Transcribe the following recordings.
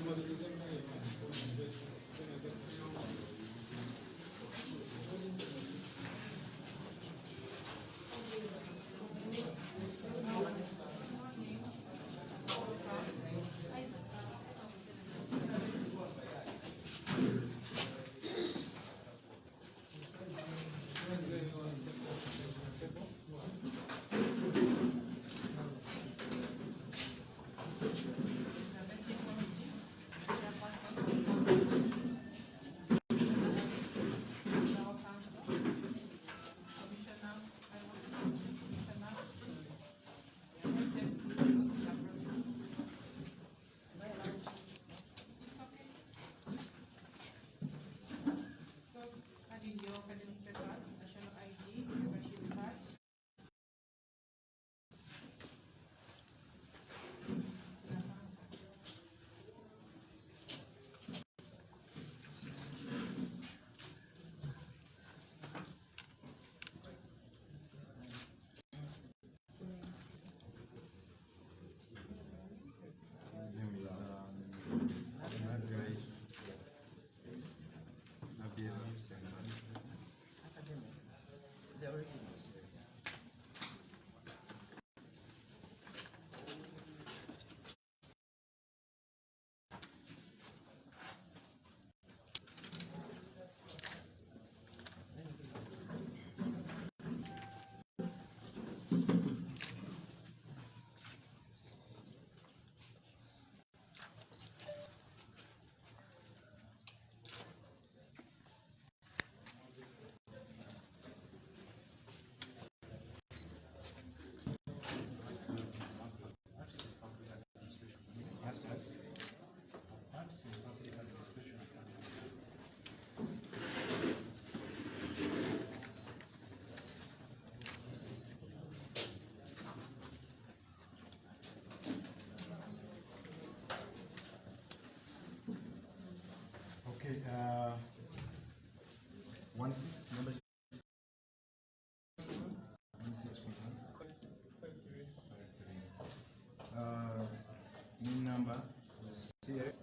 Okay, 16 membership. 16.1. New number CF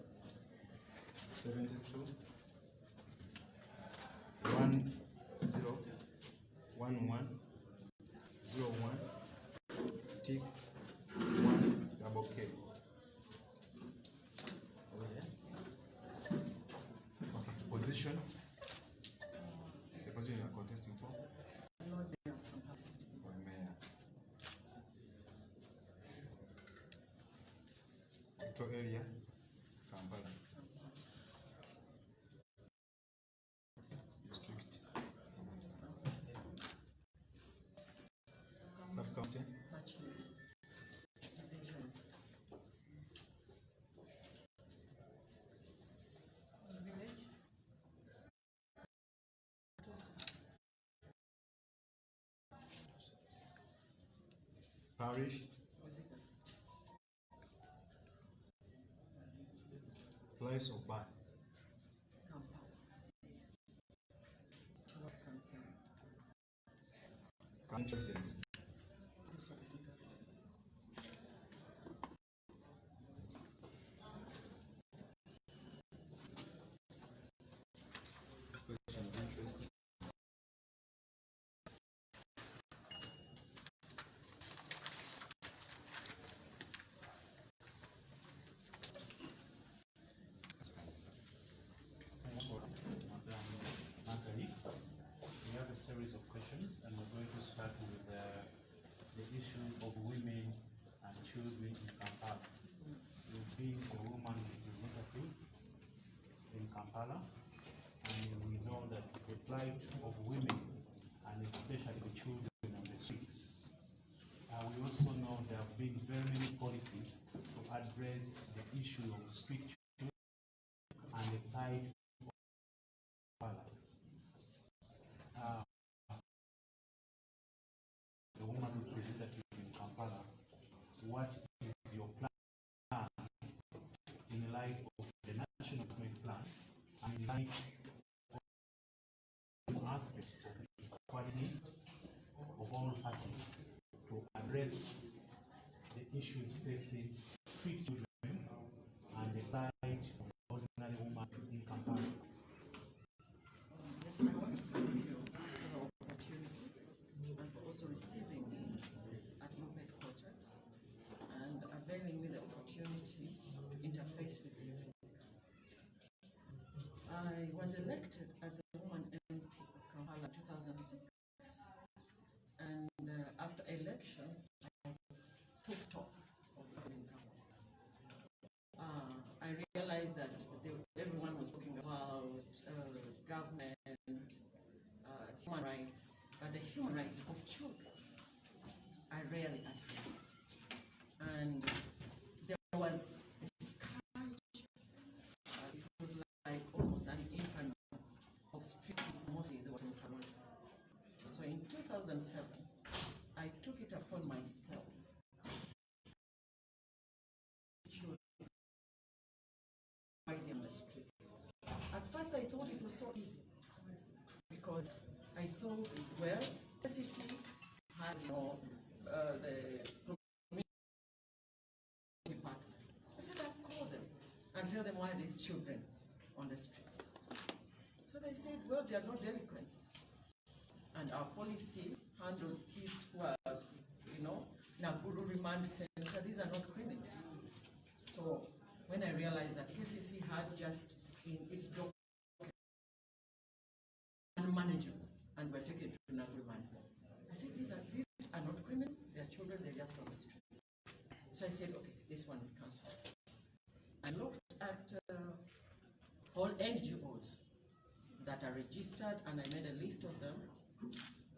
72 10 11 01 tick 1 double K. Over there. Okay, position. The position you are contesting for? For mayor. Metro area, Kampala. District. Sub-county. Parish. Place of birth. Kampala. Country residence. Expression of interest. We have a series of questions, and we're going to start with the issue of women and children in Kampala. You've been a woman representative in Kampala, and we know that the plight of women, and especially the children on the streets. We also know there have been very many policies to address the issue of street children and the plight of Kampala. The woman representative in Kampala, what is your plan in light of the national development plan and in light of aspects of equality of all parties to address the issues facing street children and the plight elected as a woman MP of Kampala in 2006. And after elections, I took stock of what was in Kampala. I realized that everyone was talking about government, human rights, but the human rights of children I rarely addressed. And there was a scourge. It was like almost an infamy of streets, mostly the water colony. So in 2007, I took it upon myself to fight on the street. At first, I thought it was so easy because I thought, well, FDC has the community department. I said, I'll call them and tell them why these children on the streets. So they said, well, they are not delinquents. And our policy handles kids who are, Nabiira remand center. These are not criminals. So when I realized that KCC had just in its document unmanageable and were taken to Nabiira remand, I said, these are not criminals. They are children. They're just on the street. So I said, okay, this one is cancelled. I looked at all NGOs that are registered, and I made a list of them.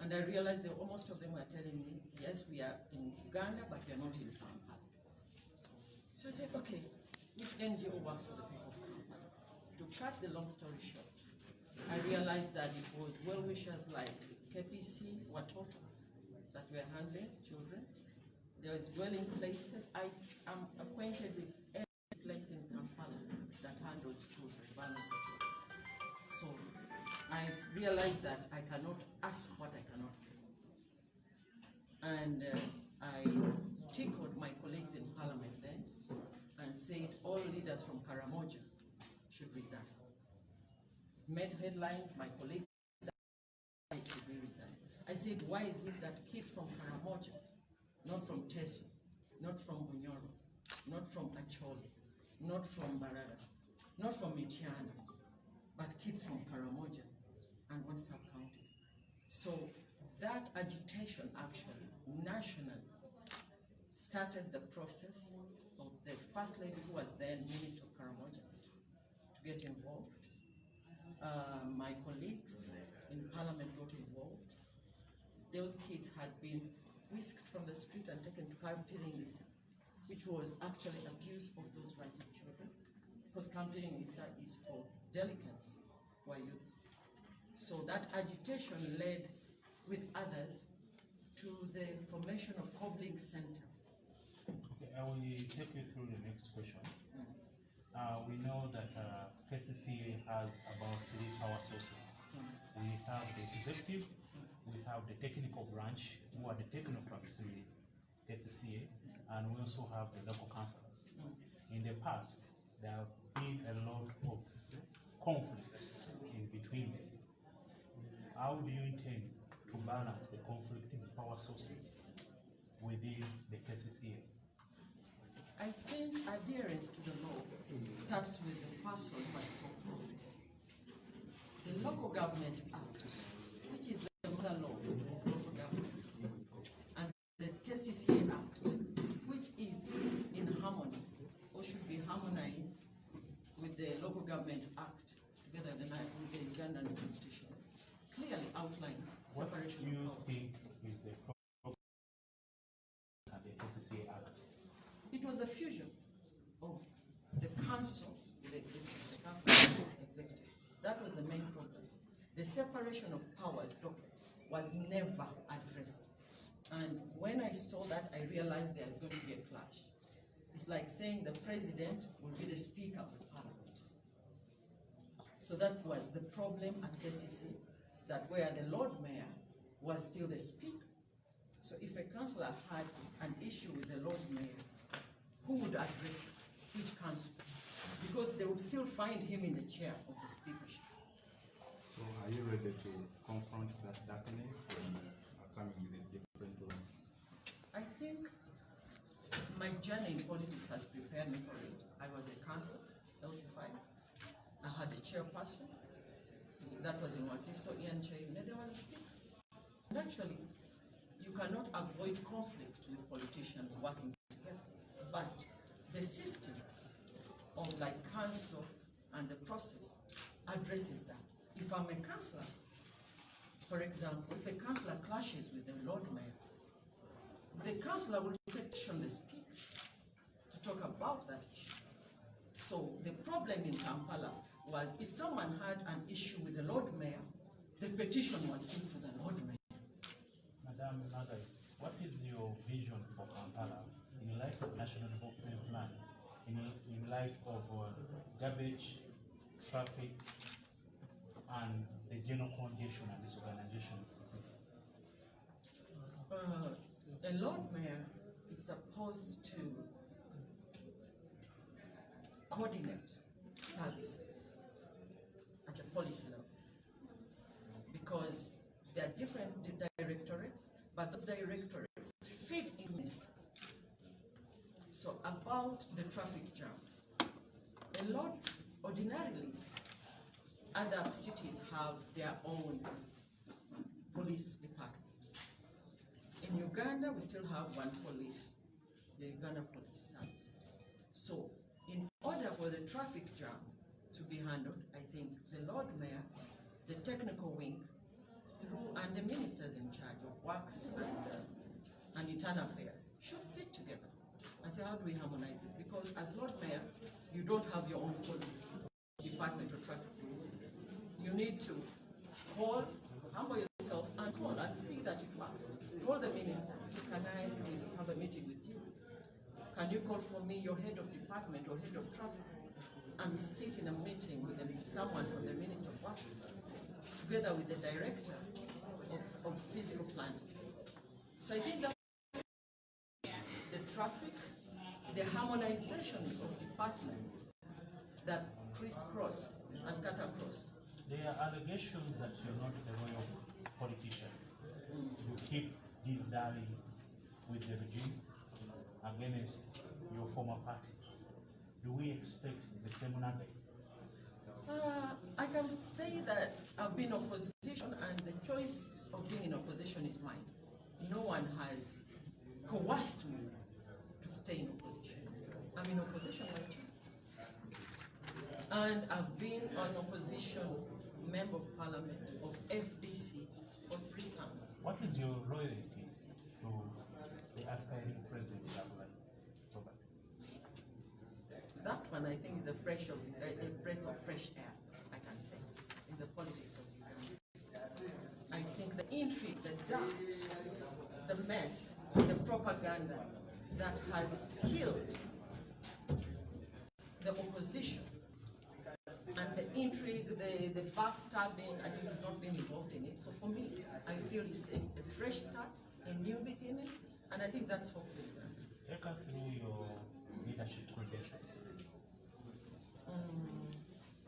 And I realized that most of them were telling me, yes, we are in Uganda, but we are not in Kampala. So I said, okay, which NGO works for the people of Kampala? To cut the long story short, I realized that it was well-wishers like KPC, Watoto, that were handling children. There is dwelling places. I am acquainted with every place in Kampala that handles children, vulnerable children. So I realized that I cannot ask what I cannot do. And I tickled my colleagues in Parliament then and said all leaders from Karamoja should resign. Made headlines, my colleagues should resign. I said, why is it that kids from Karamoja, not from Teso, not from Bunyoro, not from Acholi, not from Barada, not from Michiana, but kids from Karamoja and one sub-county. So that agitation actually, nationally, started the process of the First Lady, who was then Minister of Karamoja, to get involved. My colleagues in Parliament got involved. Those kids had been whisked from the street and taken to Camp Lisa, which was actually abuse of those rights of children, because Camp Lisa is for delinquents who are youth. So that agitation led with others to the formation of Cobbling Center. Okay, I will take you through the next question. We know that KCCA has about 3 power sources. We have the executive, we have the technical branch, who are the technocrats in the KCCA, and we also have the local councillors. In the past, there have been a lot of conflicts in between them. How do you intend to balance the conflicting power sources within the KCCA? I think adherence to the law starts with the person who has sought office. The Local Government Act, which is the mother law of local government, and the KCCA Act, which is in harmony, or should be harmonized with the Local Government Act, together with the Ugandan Constitution, clearly outlines separation of powers. What do you think is the problem of the FDC Act? It was the fusion of the council with the executive, the council with the executive. That was the main problem. The separation of powers was never addressed. And when I saw that, I realized there's going to be a clash. It's like saying the president will be the speaker of the parliament. So that was the problem at KCC, that where the Lord Mayor was still the speaker. So if a councillor had an issue with the Lord Mayor, who would address it? Which council? Because they would still find him in the chair of the speakership. So are you ready to confront that darkness when you are coming with different laws? I think my journey in politics has prepared me for it. I was a councillor, LC5. I had a chairperson. that was in Wakiso, Ian Chayune, there was a speaker. And actually, you cannot avoid conflict with politicians working together. But the system of like council and the process addresses that. If I'm a councillor, for example, if a councillor clashes with the Lord Mayor, the councillor will petition the speaker to talk about that issue. So the problem in Kampala was if someone had an issue with the Lord Mayor, the petition was still to the Lord Mayor. Madam Nagai, what is your vision for Kampala in light of National Development Plan, in light of garbage, traffic, and the general condition and disorganization of the city? A Lord Mayor is supposed to coordinate services at the policy level, because there are different directorates, but those directorates feed in ministries. So about the traffic jam, a lot ordinarily, other cities have their own police department. In Uganda, we still have one police, the Uganda Police Service. So in order for the traffic jam to be handled, I think the Lord Mayor, the technical wing, and the ministers in charge of works and internal affairs should sit together and say, how do we harmonize this? Because as Lord Mayor, you don't have your own police department or traffic. You need to humble yourself and call and see that it works. Call the minister, say, can I have a meeting with you? Can you call for me your head of department or head of traffic? And we sit in a meeting with someone from the Minister of Works, together with the director of physical planning. So I think that the traffic, the harmonization of departments that crisscross and cut across. There are allegations that you're not a royal politician. You keep dilly-dallying with the regime against your former parties. Do we expect the same Nagai? I can say that I've been opposition, and the choice of being in opposition is mine. No one has coerced me to stay in opposition. I'm in opposition by choice. And I've been an opposition member of parliament of FDC for 3 terms. What is your loyalty to the aspiring president, Robert? That one, I think, is a breath of fresh air, I can say, in the politics of Uganda. I think the intrigue, the doubt, the mess, the propaganda that has killed the opposition, and the intrigue, the backstabbing, I think he's not been involved in it. So for me, I feel it's a fresh start, a new beginning, and I think that's hopefully that. Take us through your leadership credentials.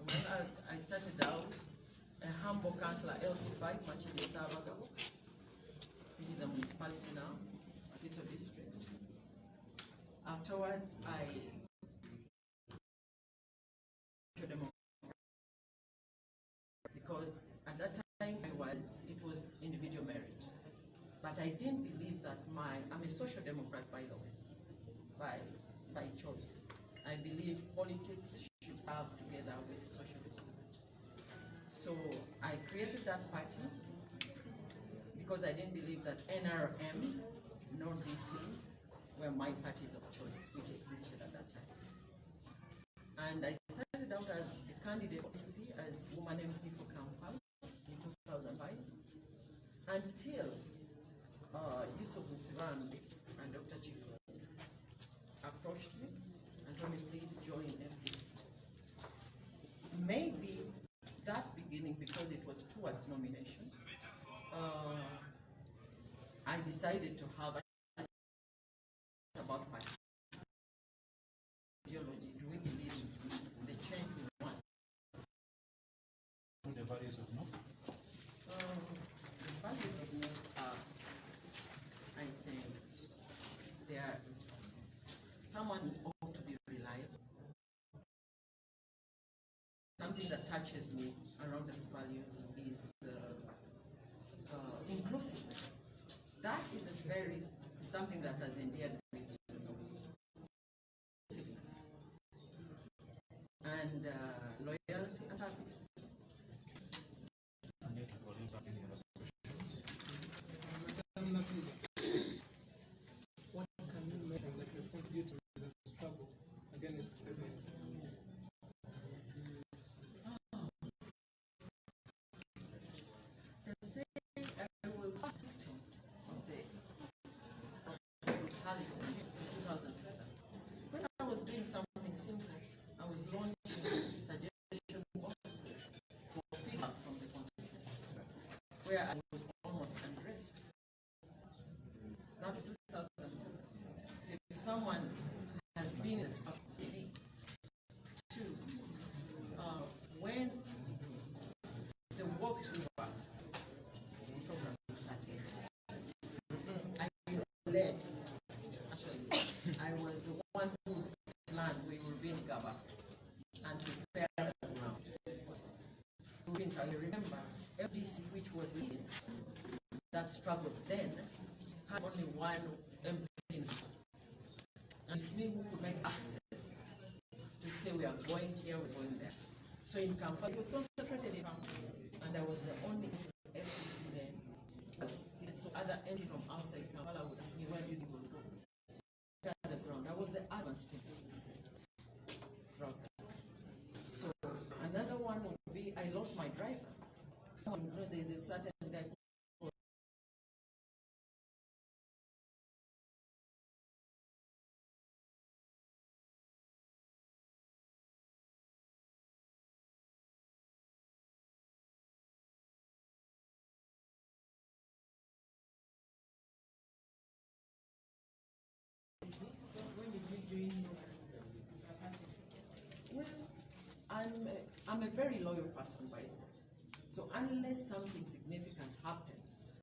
Well, I started out a humble councillor, LC5, Machidi Sabagabo. It is a municipality now, it's a district. Afterwards, because at that time it was individual merit. But I didn't believe that I'm a social democrat, by the way, by choice. I believe politics should serve together with social development. So I created that party because I didn't believe that NRM, nor DP, were my parties of choice, which existed at that time. And I started out as a candidate as woman MP for Kampala in 2005, until Yusuf Musirambi and Dr. Chico approached me and told me, please join FDC. Maybe that beginning, because it was towards nomination, I decided to have about my ideology. Do we believe in the change we want? The values of NUP? The values of NUP are, I think, they are someone ought to be reliable. something that touches me around the values is inclusiveness. That is something that has endeared me to inclusiveness and loyalty and service. What can you make like you think due to the struggle against the Say I was a victim of the brutality in 2007. When I was doing something simple, I was launching suggestion boxes for feedback from the constituents, where I was almost undressed. That was 2007. So if someone has been in a struggle, two, when the walk to work program started, I led, actually, I was the one who planned we were being gathered and prepared the ground. I remember FDC, which was leading that struggle then, had only one MP, and it's me who could make access to say we are going here, we're going there. So in Kampala, it was concentrated in Kampala, and I was the only FDC then. So other MPs from outside Kampala would ask me, where do you think we'll go? At the ground, I was the advanced team. So another one would be, I lost my driver. Someone know there's a certain guy. So when did you join your party? Well, I'm a very loyal person by the way. So unless something significant happens,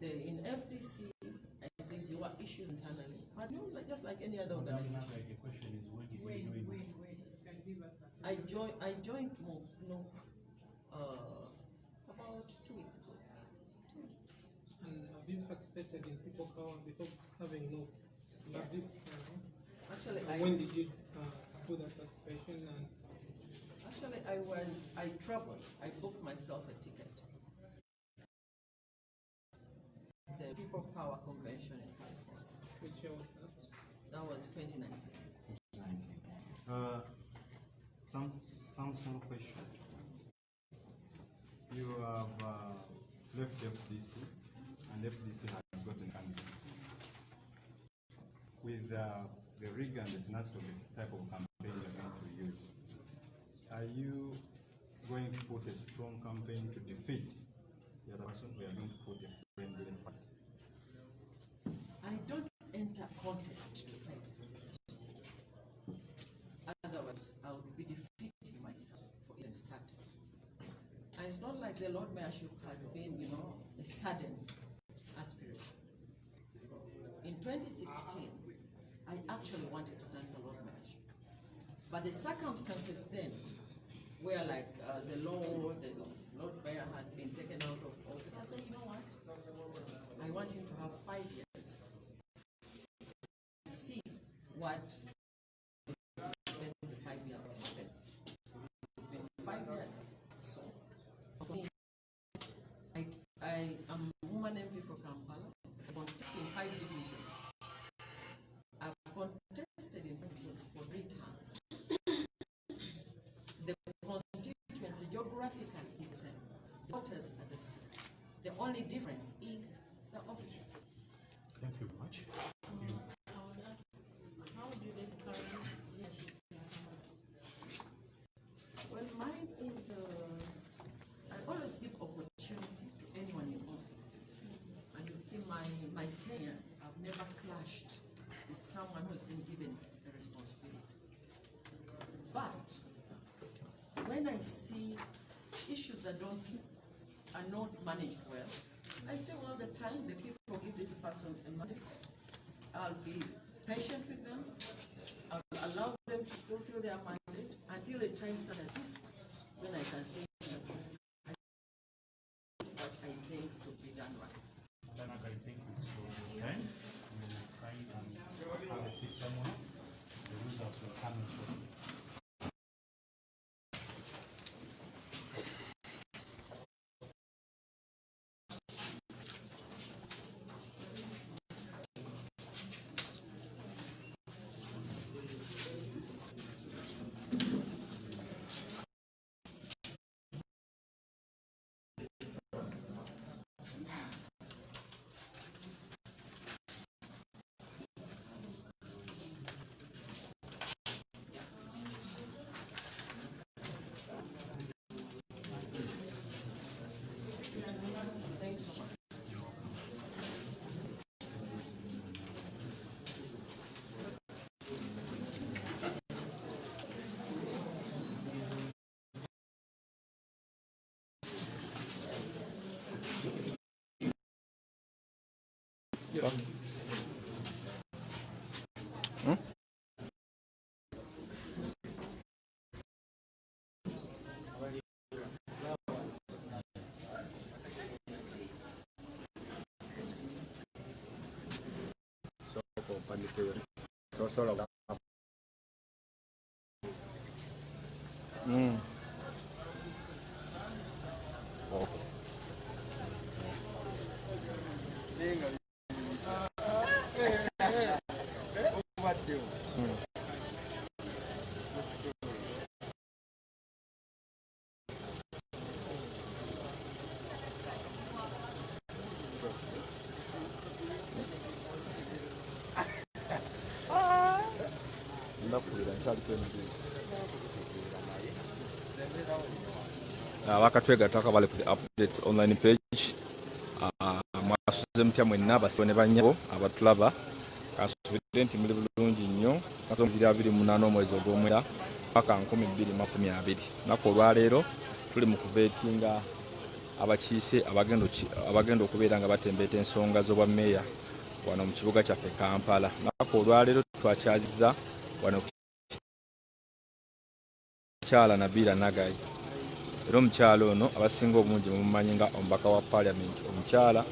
in FDC, I think there were issues internally, but no, just like any other organization. The question is, when did you join? I joined NUP about 2 weeks ago. and have you participated in people power before having no? Yes. Actually, When did you do that participation? And actually I traveled. I booked myself a ticket. The People Power Convention in California. which year was that? That was 2019. Some small question. You have left FDC, and FDC has gotten candidate. With the rig and the tenacity of the type of campaign you're going to use, are you going to put a strong campaign to defeat the other person, or are you going to put a friendly fight? I don't enter contest to fight. Otherwise, I would be defeating myself for even starting. And it's not like the Lord Mayorship has been, a sudden aspiration. In 2016, I actually wanted to stand for Lord Mayorship. But the circumstances then were like the Lord Mayor had been taken out of office. I said, you know what? I want him to have 5 years. See what spends the 5 years happen. It's been 5 years. So for me, I am a woman MP for Kampala. I've contested in 5 divisions. I've contested in 5 divisions for 3 terms. The constituency geographically is the same. The voters are the same. The only difference is the office. Thank you very much. How do they current leadership? Well, mine is, I always give opportunity to anyone in office. And you see my tenure, I've never clashed with someone who's been given a responsibility. But when I see issues that are not managed well, I say, well, the time the people give this person a mandate, I'll be patient with them, I'll allow them to fulfill their mandate, and until the time is at this point, when I can say what I think to be done right. Then I think it's your time. You will sign and have a seat somewhere. The results will come shortly. Thanks so much. Wakatwega twakabale ku updates online page. Mwasuze mutya mwenna abasone banyabo abatulaba kasubire nti muli bulungi nnyo katonzira 28 omwezi ogw'omwera paka 2020 nako olwaleero tuli mu kubetinga abakiise abagenda okubeera nga batembeeta ensonga z'obwa meeya wano mu kibuga kyaffe Kampala. Nako olwaleero twakyaziza wano kyala Nabiira Nagayi. Era omukyalo ono abasinga obungi mumumanyi nga omubaka wa parliament omukyala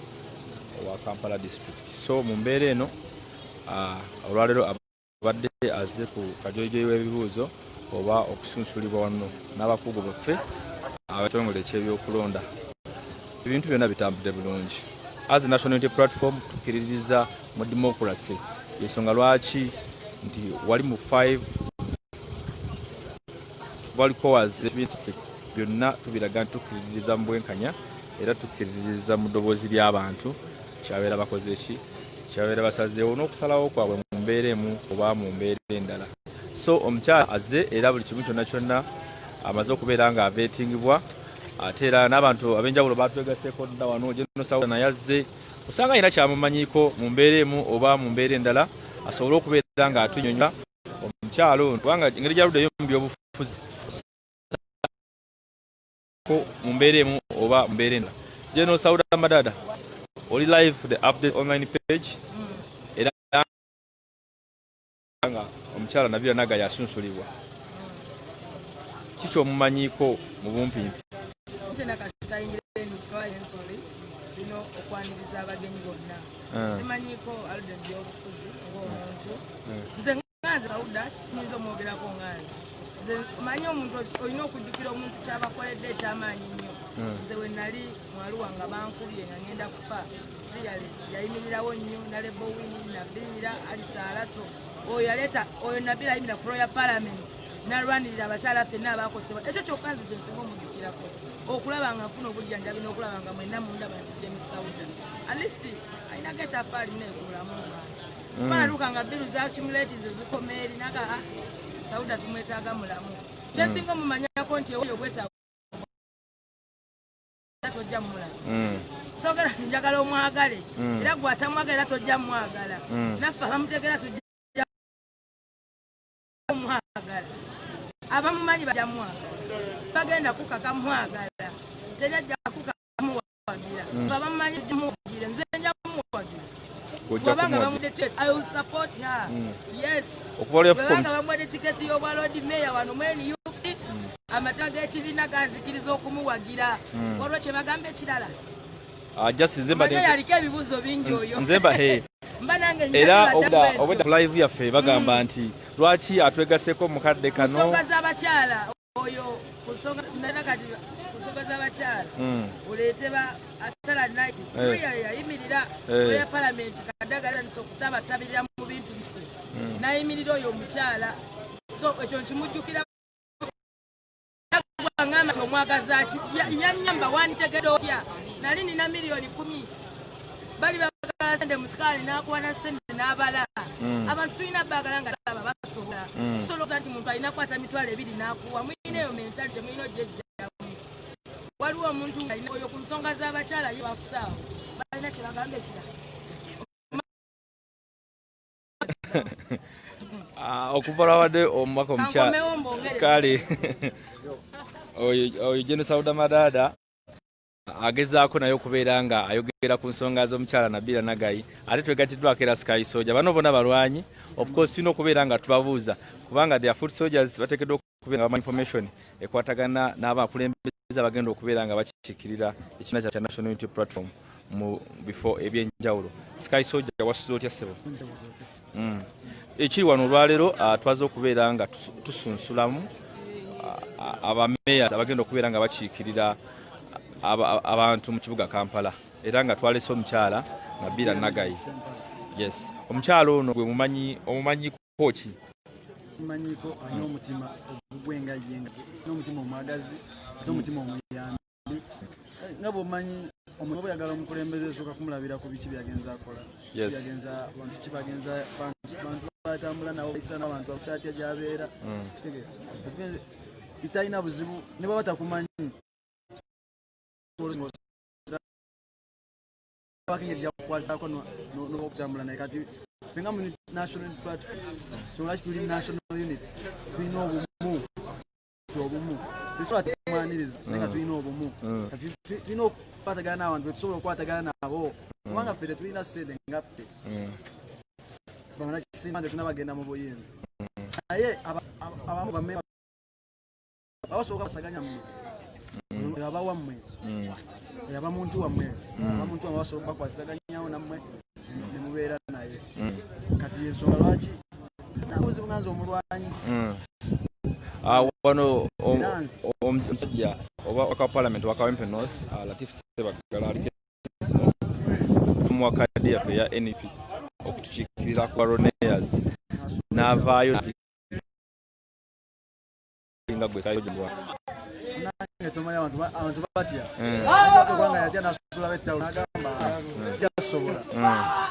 owa Kampala district. So mu mbeera eno olwaleero abadde azze ku kajojoyi w'ebibuuzo oba okusunsulibwa wano n'abakugu baffe abatongole ekyebyokulonda. Ebintu byonna bitambudde bulungi. As a national unity platform tukkiririza mu democracy. Yensonga lwaki nti wali mu 5 Valcoas byonna tubiraga tukkiririza mu bwenkanya era tukkiririza mu ddoboozi ly'abantu kyabeera bakoze ki kyabeera basazeewo n'okusalawo kwabwe mu mbeera emu oba mu mbeera endala. So omukyala azze era buli kimu kyonna kyonna amaze okubeera nga aveetingibwa ate era n'abantu ab'enjawulo batwegatteko dda wano General Sauda naye azze osanga alina kyamumanyiiko mu mbeera emu oba mu mbeera endala asobole okubeera nga atunyonyola omukyalo ono kubanga engeri gyaluddeyo mu byobufuzi mu mbeera emu oba mu mbeera endala. General Sauda Madada oli live the update online page era nga omukyala Nabiira Nagayi asunsulibwa kiki omumanyiiko mu bumpimpi? Bino okwaniriza abagenyi bonna simanyiiko aludde mu byobufuzi ng'omuntu nze nganze Sauda kiyinza omwogerako nganze nze manyi omuntu olina okujjukira omuntu kyabakoledde ekyamaanyi nnyo. Nze we nali mwaluwa nga bankubye nga ngenda kufa yayimirirawo nnyo nale Bowini Nabiira Alisaalato oyo yaleeta oyo Nabiira ayimirira ku Royal Parliament n'alwanirira abakyala ffenna abaakosebwa. Ekyo kyokka nze kyensinga omujjukirako okulaba nga nfuna obujjanjabi n'okulaba nga mwenna munda bantudde mu Sauda at least ayinako ettaffaali neekulamu baaluka nga biru za accumulate ze zikoma eri naga Sauda tumwetaaga mulamu. Kyensinga omumanyako nti oyo gwetaaga tojja mulamu sogera njagala omwagale era gwatamwagala era tojja mwagala naffe abamutegera tujja mwagala abamumanyi bajja mwagala bagenda kukaka mwagala tejajja kukaka muwagira abamumanyi muwagira nze nja muwagira kubanga bamudde I will support her yes kubanga bamudde tiketi y'obwa Lord Mayor wano mwene UP Amateka g'ekibiina ganzikiriza okumuwagira. Waliwo kye bagamba ekirala. Just nzemba yaliko ebibuuzo bingi oyo. Nzemba era obudda live yaffe bagamba nti lwaki atwegaseko mukadde kano. Nsonga z'abakyala oyo ku nsonga z'abakyala oleete ba asala night yayimirira ya palamenti kadagala nso okutabatabirira mu bintu biffe nayimirira oyo omukyala so ekyo nkimujjukira ngamba omwagaza ati yanyamba wantegedde otya nali nina miliyoni 10 bali bagala sente musikali n'akuwana sente n'abala abantu tulina bagala nga laba basobola soloza nti muntu alina kwata mitwalo 2 n'akuwa muyina eyo mentali temuyina ojjejjamu waliwo omuntu alina oyo ku nsonga z'abakyala ye basaawo balina kye bagamba ekirala okuva lwawadde omubaka omukyala kale oyo Jeno Sauda Madada agezaako naye okubeera nga ayogera ku nsonga z'omukyala Nabiira Nagayi ate twegatiddwako era Sky Soldier bano bonna balwanyi of course tulina okubeera nga tubabuuza kubanga their foot soldiers bateekeddwa okubeera nga bama information ekwatagana n'abakulembeze abagenda okubeera nga bakiikirira ekibiina kya National Unity Platform mu bifo ebyenjawulo. Sky Soldier wasuze otya ssebo? Ekiri wano olwaleero twaze okubeera nga tusunsulamu abameya abagenda okubeera nga bakiikirira abantu mu kibuga Kampala era nga twalese omukyala Nabiira Nagayi. Yes, omukyala ono gwe omumanyi koki? Mumanyiko alina omutima ogugwenga yenga n'omutima omwagazi ate omutima omuyambi nga bw'omanyi omuntu oyagala omukulembeze esooka kumulabira ku biki byagenza akola bantu batambula nabo bayisa n'abantu abasaatya gy'abeera italina buzibu ne baba batakumanyi bakengejja kukwasako n'okutambula naye kati fenga mu National Unity Platform so lwaki tuli National Unity tulina obumu tusobola tukumaniriza naye nga tulina obumu kati tulina okukwatagana n'abantu betusobola okukwatagana nabo kubanga ffe tetulina ssente nga ffe famana kisimba nte tulina bagenda mu buyinza naye abamu bameya babasoboka basaganya mmwe aba wammwe aba muntu wammwe basoboka bakwasizaganyawo nammwe ne mubeera naye kati ensonga lwaki nabuzibu nganze omulwanyi wano omusajja oba waka parliament waka Wempe North Latif Sebagala aliko mu wakadi yaffe ya NUP okutukiikirira ku baroneyers n'avaayo nga gwe sayojebwa nange tomanyi abantu batya kubanga yatya nasula bettawulo n'agamba yasobola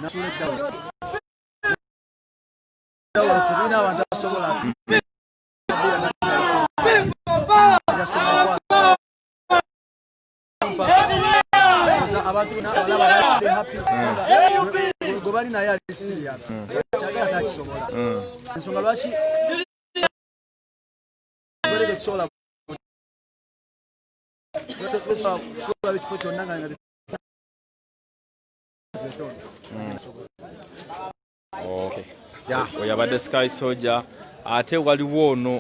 nasula ettawulo tulina abantu abasobola abantu gwe bali naye ali serious kyagala takisobola ensonga lwaki tubereke tusobola ekifo kyonna nga oyo abadde Sky Soldier ate waliwo ono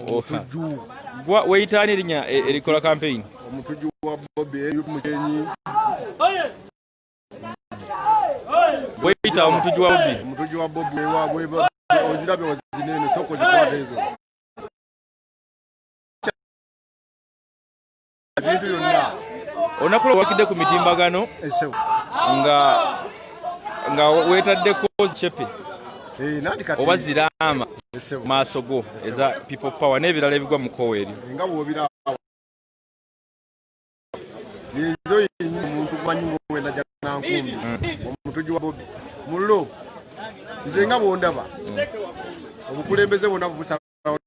weyitaani erinnya erikola campaign omutujju wa Bobby Mukenyi weyita omutujju wa Bobby waabwe ozirabye ozinene soko zikwata ezo ebintu byonna olunaku lwe wakidde ku mitimbagano nga weetaddeko chepe oba ziraama maaso go eza people power n'ebirala ebigwa mu koowa eryo nga bw'obiraba yezo yennyini omuntu gumanyi ng'owenda Janankumbi omutujju wa Bobby mullo nze nga bw'ondaba obukulembeze bwonna bubusalawo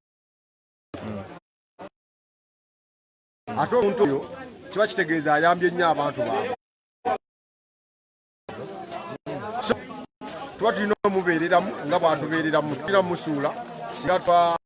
ate omuntu oyo kiba kitegeeza ayambye nnyo abantu baabwe tuba tulina omubeereramu nga bw'atubeereramu tulina musuula singa